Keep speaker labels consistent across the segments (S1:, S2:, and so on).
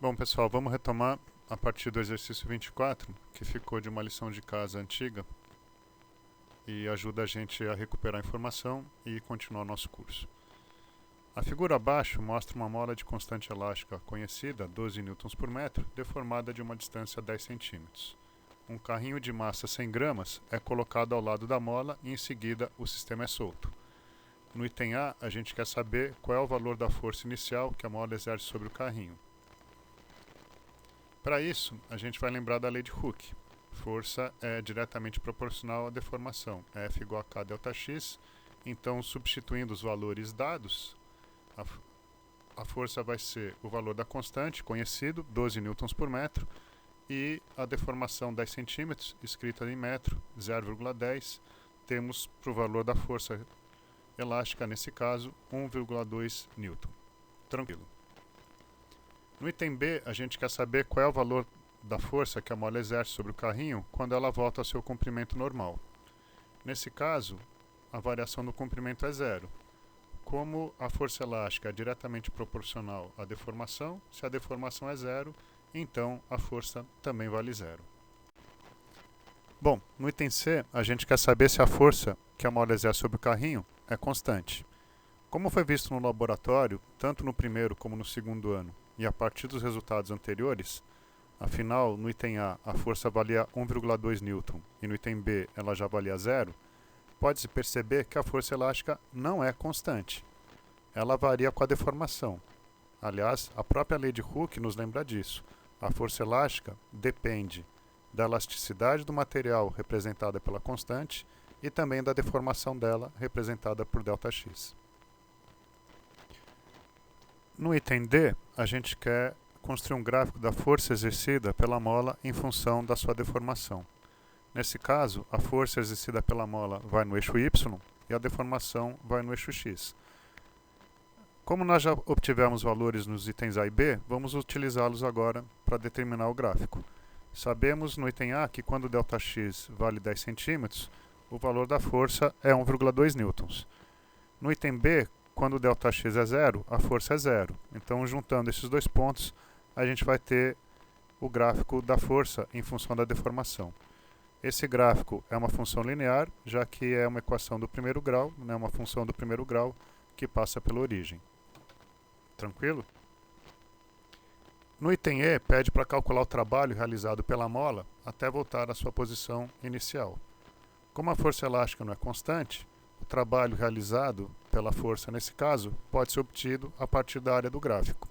S1: Bom, pessoal, vamos retomar a partir do exercício 24, que ficou de uma lição de casa antiga e ajuda a gente a recuperar a informação e continuar o nosso curso. A figura abaixo mostra uma mola de constante elástica conhecida, 12 newtons por metro, deformada de uma distância 10 centímetros. Um carrinho de massa 100 gramas é colocado ao lado da mola e em seguida o sistema é solto. No item A, a gente quer saber qual é o valor da força inicial que a mola exerce sobre o carrinho. Para isso, a gente vai lembrar da lei de Hooke. Força é diretamente proporcional à deformação, F igual a K delta X. Então, substituindo os valores dados, a força vai ser o valor da constante, conhecido, 12 newtons por metro, e a deformação 10 centímetros, escrita em metro, 0,10. Temos para o valor da força elástica, nesse caso, 1,2 newton. Tranquilo. No item B, a gente quer saber qual é o valor da força que a mola exerce sobre o carrinho quando ela volta ao seu comprimento normal. Nesse caso, a variação do comprimento é zero. Como a força elástica é diretamente proporcional à deformação, se a deformação é zero, então a força também vale zero. Bom, no item C, a gente quer saber se a força que a mola exerce sobre o carrinho é constante. Como foi visto no laboratório, tanto no primeiro como no segundo ano, e a partir dos resultados anteriores, afinal, no item A, a força valia 1,2 newton e no item B ela já valia zero, pode-se perceber que a força elástica não é constante. Ela varia com a deformação. Aliás, a própria lei de Hooke nos lembra disso. A força elástica depende da elasticidade do material, representada pela constante, e também da deformação dela, representada por ΔX. No item D, a gente quer construir um gráfico da força exercida pela mola em função da sua deformação. Nesse caso, a força exercida pela mola vai no eixo Y e a deformação vai no eixo X. Como nós já obtivemos valores nos itens A e B, vamos utilizá-los agora para determinar o gráfico. Sabemos no item A que quando ΔX vale 10 centímetros, o valor da força é 1,2 newtons. No item B, quando ΔX é zero, a força é zero. Então, juntando esses dois pontos, a gente vai ter o gráfico da força em função da deformação. Esse gráfico é uma função linear, já que é uma equação do primeiro grau, uma função do primeiro grau que passa pela origem. Tranquilo? No item E, pede para calcular o trabalho realizado pela mola até voltar à sua posição inicial. Como a força elástica não é constante, o trabalho realizado pela força, nesse caso, pode ser obtido a partir da área do gráfico.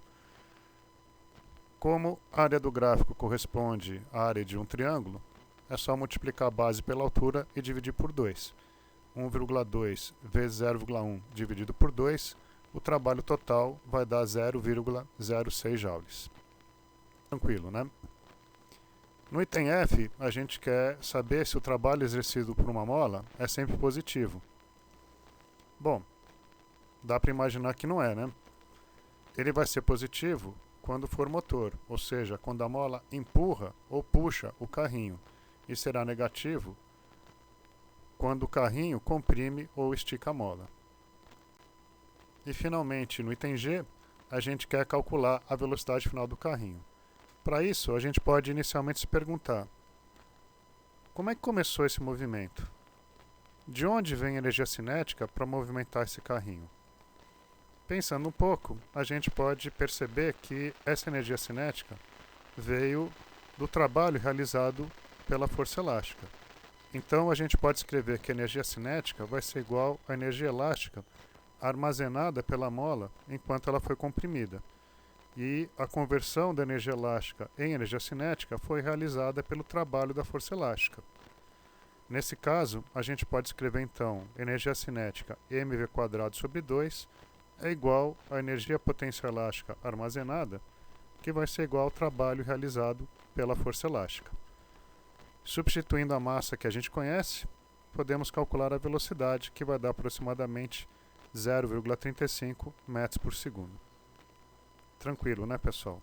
S1: Como a área do gráfico corresponde à área de um triângulo, é só multiplicar a base pela altura e dividir por 2. 1,2 vezes 0,1 dividido por 2, o trabalho total vai dar 0,06 joules. Tranquilo, né? No item F, a gente quer saber se o trabalho exercido por uma mola é sempre positivo. Bom, dá para imaginar que não é, né? Ele vai ser positivo quando for motor, ou seja, quando a mola empurra ou puxa o carrinho, e será negativo quando o carrinho comprime ou estica a mola. E finalmente, no item G, a gente quer calcular a velocidade final do carrinho. Para isso, a gente pode inicialmente se perguntar: como é que começou esse movimento? De onde vem a energia cinética para movimentar esse carrinho? Pensando um pouco, a gente pode perceber que essa energia cinética veio do trabalho realizado pela força elástica. Então, a gente pode escrever que a energia cinética vai ser igual à energia elástica armazenada pela mola enquanto ela foi comprimida. E a conversão da energia elástica em energia cinética foi realizada pelo trabalho da força elástica. Nesse caso, a gente pode escrever então energia cinética mv² sobre 2 é igual à energia potência elástica armazenada, que vai ser igual ao trabalho realizado pela força elástica. Substituindo a massa que a gente conhece, podemos calcular a velocidade, que vai dar aproximadamente 0,35 metros por segundo. Tranquilo, né, pessoal?